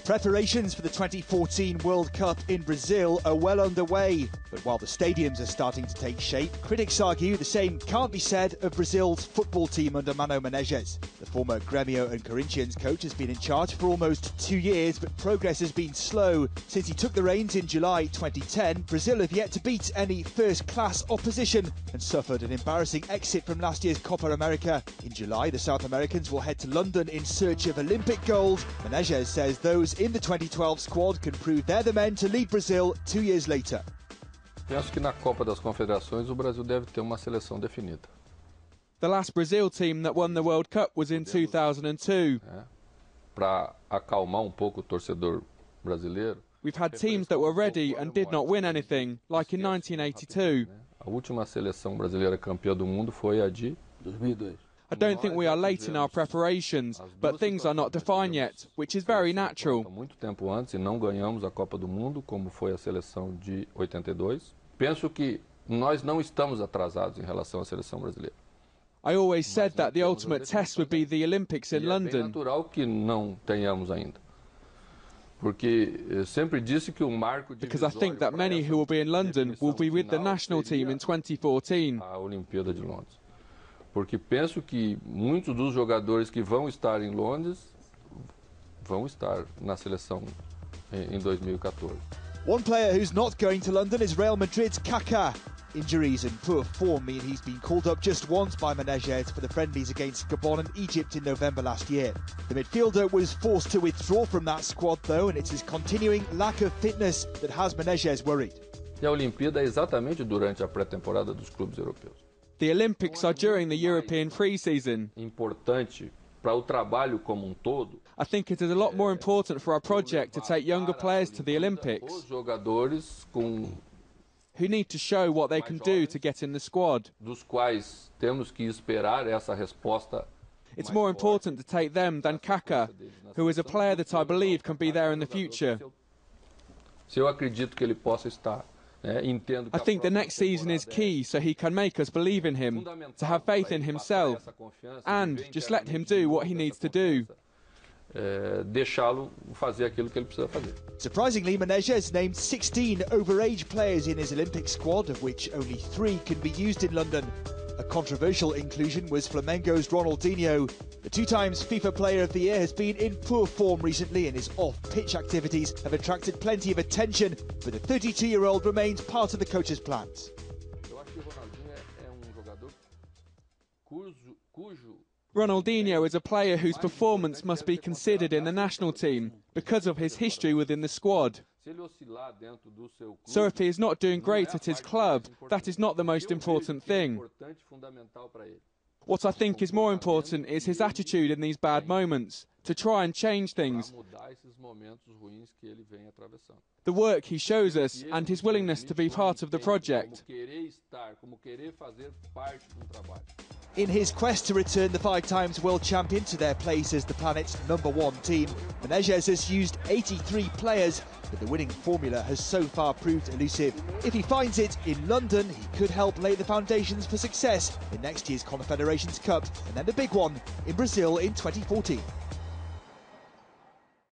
Preparations for the 2014 World Cup in Brazil are well underway. But while the stadiums are starting to take shape, critics argue the same can't be said of Brazil's football team under Mano Menezes. The former Grêmio and Corinthians coach has been in charge for almost 2 years, but progress has been slow. Since he took the reins in July 2010, Brazil have yet to beat any first-class opposition and suffered an embarrassing exit from last year's Copa America. In July, the South Americans will head to London in search of Olympic gold. Menezes says those in the 2012 squad can prove they're the men to lead Brazil 2 years later. Penso que na Copa das Confederações o Brasil deve ter uma seleção definida. The last Brazil team that won the World Cup was in 2002. Para acalmar pouco o torcedor brasileiro. We've had teams that were ready and did not win anything, like in 1982. A última seleção brasileira campeã do mundo foi a de 2002. I don't think we are late in our preparations, but things are not defined yet, which is very natural. Muito tempo antes e não ganhamos a Copa do Mundo, como foi a seleção de 82. Penso que nós não estamos atrasados em relação à seleção brasileira. I always said that the ultimate test would be the Olympics in London. É natural que não tenhamos ainda. Porque sempre disse que o marco because I think that many who will be in London will be with the national team in 2014. A Olimpíada de Londres. Porque penso que muitos dos jogadores que vão estar em Londres vão estar na seleção em 2014. One player who's not going to London is Real Madrid's Kaká. Injuries and poor form mean he's been called up just once by Menezes for the friendlies against Gabon and Egypt in November last year. The midfielder was forced to withdraw from that squad though, and it's his continuing lack of fitness that has Menezes worried. E a Olimpíada é exatamente durante a pré-temporada dos clubes europeus. The Olympics are during the European pre-season. Importante para o trabalho como todo. I think it is a lot more important for our project to take younger players to the Olympics. Os jogadores who need to show what they can do to get in the squad. Dos quais temos que esperar essa resposta. It's more important to take them than Kaká, who is a player that I believe can be there in the future. Se eu acredito que ele possa estar. I think the next season is key so he can make us believe in him, to have faith in himself, and just let him do what he needs to do. Deixá-lo fazer aquilo que ele precisa fazer. Surprisingly, Menezes named 16 overage players in his Olympic squad, of which only 3 can be used in London. A controversial inclusion was Flamengo's Ronaldinho. The 2 times FIFA Player of the Year has been in poor form recently, and his off-pitch activities have attracted plenty of attention, but the 32-year-old remains part of the coach's plans. Ronaldinho is a player whose performance must be considered in the national team because of his history within the squad. So if he is not doing great at his club, that is not the most important thing. What I think is more important is his attitude in these bad moments, to try and change things. The work he shows us and his willingness to be part of the project. In his quest to return the 5 times world champion to their place as the planet's #1 team, Menezes has used 83 players, but the winning formula has so far proved elusive. If he finds it in London, he could help lay the foundations for success in next year's Confederations Cup, and then the big one in Brazil in 2014.